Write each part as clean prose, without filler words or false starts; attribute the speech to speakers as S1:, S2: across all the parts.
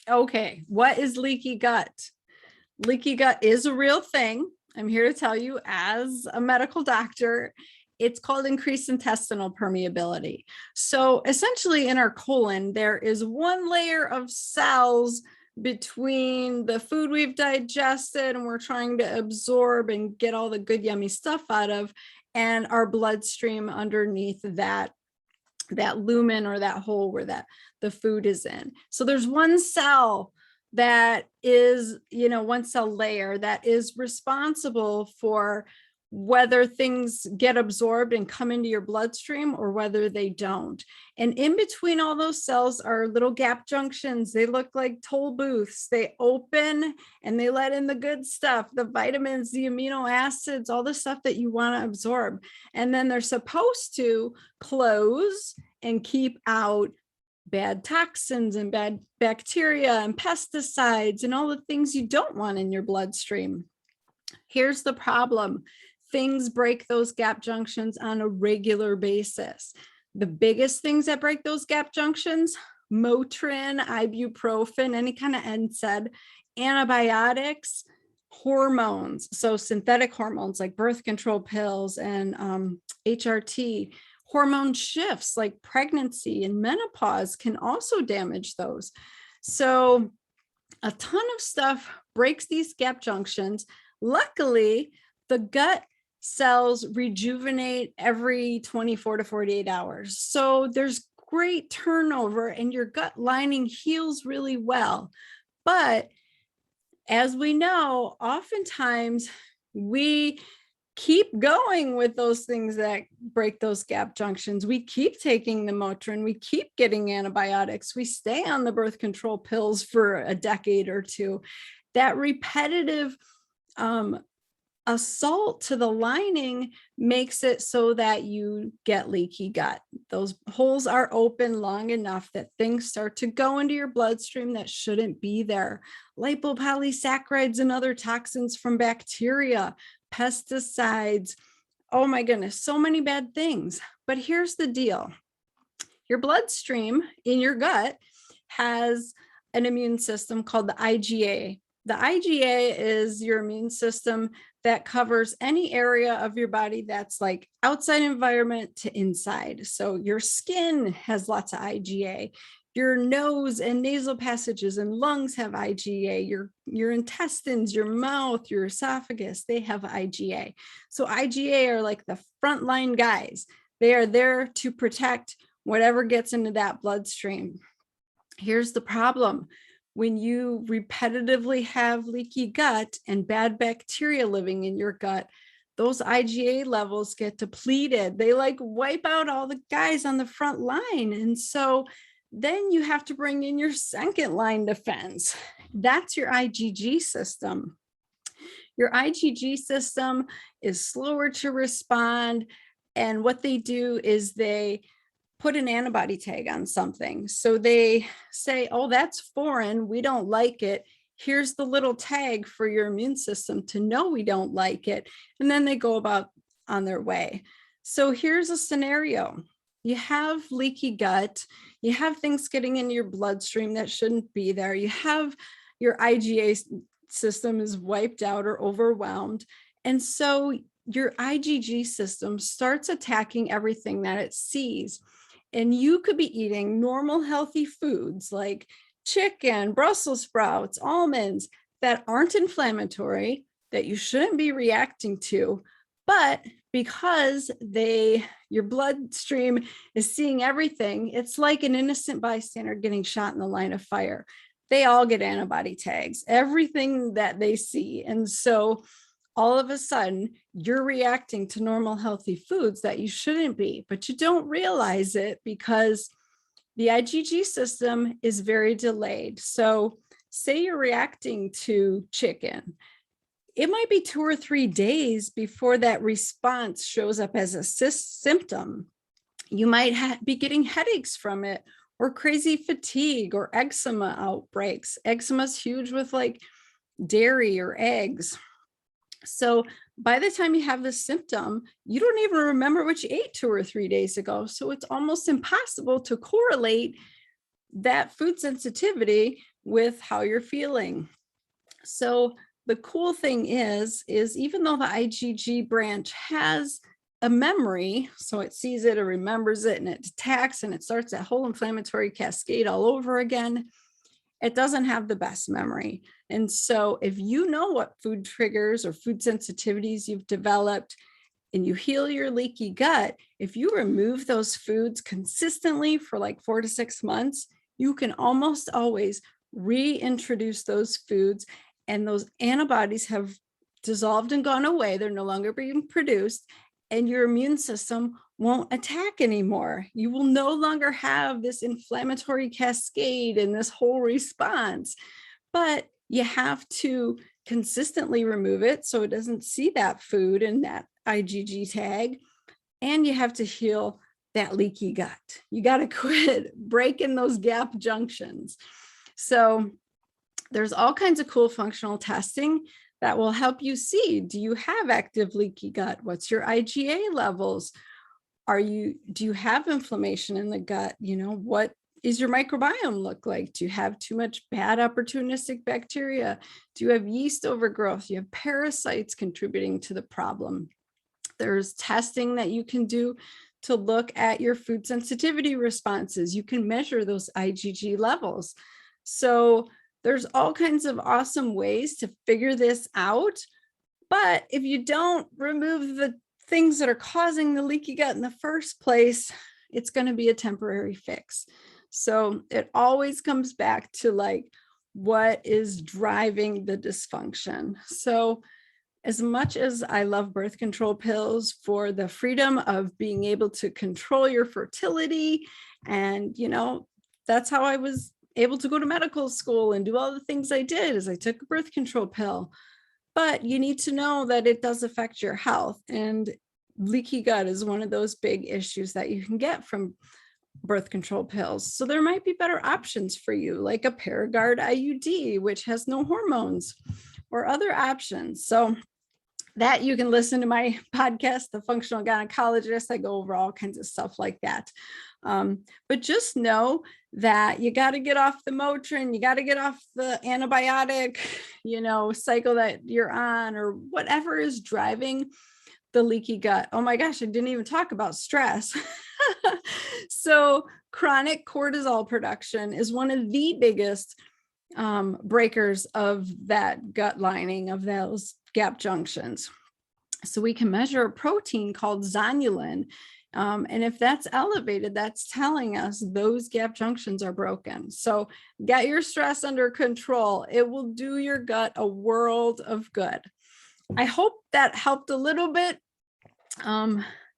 S1: Okay, what is leaky gut? Leaky gut is a real thing. I'm here to tell you, as a medical doctor, it's called increased intestinal permeability. So essentially in our colon, there is one layer of cells between the food we've digested and we're trying to absorb and get all the good, yummy stuff out of, and our bloodstream underneath that lumen or that hole where the food is in. So there's one cell that is, one cell layer that is responsible for whether things get absorbed and come into your bloodstream or whether they don't. And in between all those cells are little gap junctions. They look like toll booths. They open and they let in the good stuff, the vitamins, the amino acids, all the stuff that you want to absorb. And then they're supposed to close and keep out bad toxins and bad bacteria and pesticides and all the things you don't want in your bloodstream. Here's the problem. Things break those gap junctions on a regular basis. The biggest things that break those gap junctions: Motrin, ibuprofen, any kind of NSAID, antibiotics, hormones. So synthetic hormones like birth control pills and HRT. Hormone shifts like pregnancy and menopause can also damage those. So a ton of stuff breaks these gap junctions. Luckily, the gut cells rejuvenate every 24 to 48 hours. So there's great turnover and your gut lining heals really well. But as we know, oftentimes we keep going with those things that break those gap junctions. We keep taking the Motrin, we keep getting antibiotics, we stay on the birth control pills for a decade or two. That repetitive assault to the lining makes it so that you get leaky gut. Those holes are open long enough that things start to go into your bloodstream that shouldn't be there. Lipopolysaccharides and other toxins from bacteria, pesticides. Oh my goodness, so many bad things. But here's the deal. Your bloodstream in your gut has an immune system called the IgA. The IgA is your immune system that covers any area of your body that's like outside environment to inside. So your skin has lots of IgA. Your nose and nasal passages and lungs have IgA. Your intestines, your mouth, your esophagus, they have IgA. So IgA are like the frontline guys. They are there to protect whatever gets into that bloodstream. Here's the problem. When you repetitively have leaky gut and bad bacteria living in your gut, those IgA levels get depleted. They like wipe out all the guys on the front line. And so then you have to bring in your second line defense. That's your IgG system. Your IgG system is slower to respond. And what they do is they put an antibody tag on something. So they say, oh, that's foreign, we don't like it. Here's the little tag for your immune system to know we don't like it. And then they go about on their way. So here's a scenario. You have leaky gut, you have things getting in your bloodstream that shouldn't be there. You have your IgA system is wiped out or overwhelmed. And so your IgG system starts attacking everything that it sees. And you could be eating normal, healthy foods like chicken, Brussels sprouts, almonds that aren't inflammatory, that you shouldn't be reacting to, but because your bloodstream is seeing everything, it's like an innocent bystander getting shot in the line of fire. They all get antibody tags, everything that they see. And so all of a sudden, you're reacting to normal, healthy foods that you shouldn't be, but you don't realize it because the IgG system is very delayed. So say you're reacting to chicken. It might be 2 or 3 days before that response shows up as a symptom. You might be getting headaches from it, or crazy fatigue, or eczema outbreaks. Eczema is huge with like dairy or eggs. So by the time you have this symptom, you don't even remember what you ate 2 or 3 days ago. So it's almost impossible to correlate that food sensitivity with how you're feeling. So the cool thing is even though the IgG branch has a memory, so it sees it or remembers it and it attacks and it starts that whole inflammatory cascade all over again, it doesn't have the best memory. And so if you know what food triggers or food sensitivities you've developed and you heal your leaky gut, if you remove those foods consistently for like 4 to 6 months, you can almost always reintroduce those foods, and those antibodies have dissolved and gone away. They're no longer being produced, and your immune system won't attack anymore. You will no longer have this inflammatory cascade and this whole response, but you have to consistently remove it so it doesn't see that food and that IgG tag, and you have to heal that leaky gut. You got to quit breaking those gap junctions. So there's all kinds of cool functional testing that will help you see, do you have active leaky gut? What's your IgA levels? Do you have inflammation in the gut? What is your microbiome look like? Do you have too much bad opportunistic bacteria? Do you have yeast overgrowth? Do you have parasites contributing to the problem? There's testing that you can do to look at your food sensitivity responses. You can measure those IgG levels. So there's all kinds of awesome ways to figure this out. But if you don't remove the things that are causing the leaky gut in the first place, it's going to be a temporary fix. So it always comes back to like, what is driving the dysfunction? So as much as I love birth control pills for the freedom of being able to control your fertility, and that's how I was able to go to medical school and do all the things I did, is I took a birth control pill. But you need to know that it does affect your health, and leaky gut is one of those big issues that you can get from birth control pills. So there might be better options for you, like a Paragard IUD, which has no hormones, or other options. So that you can listen to my podcast, The Functional Gynecologist. I go over all kinds of stuff like that. But just know that you got to get off the Motrin, you got to get off the antibiotic, cycle that you're on, or whatever is driving the leaky gut. Oh my gosh, I didn't even talk about stress. So chronic cortisol production is one of the biggest breakers of that gut lining, of those gap junctions. So we can measure a protein called zonulin. And if that's elevated, that's telling us those gap junctions are broken. So get your stress under control. It will do your gut a world of good. I hope that helped a little bit.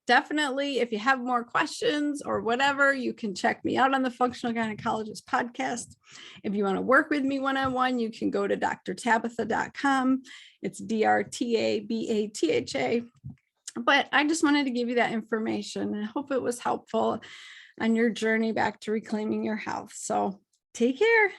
S1: Definitely, if you have more questions or whatever, you can check me out on the Functional Gynecologist podcast. If you want to work with me one-on-one, you can go to drtabitha.com. It's DRTABATHA. But I just wanted to give you that information, and I hope it was helpful on your journey back to reclaiming your health. So take care.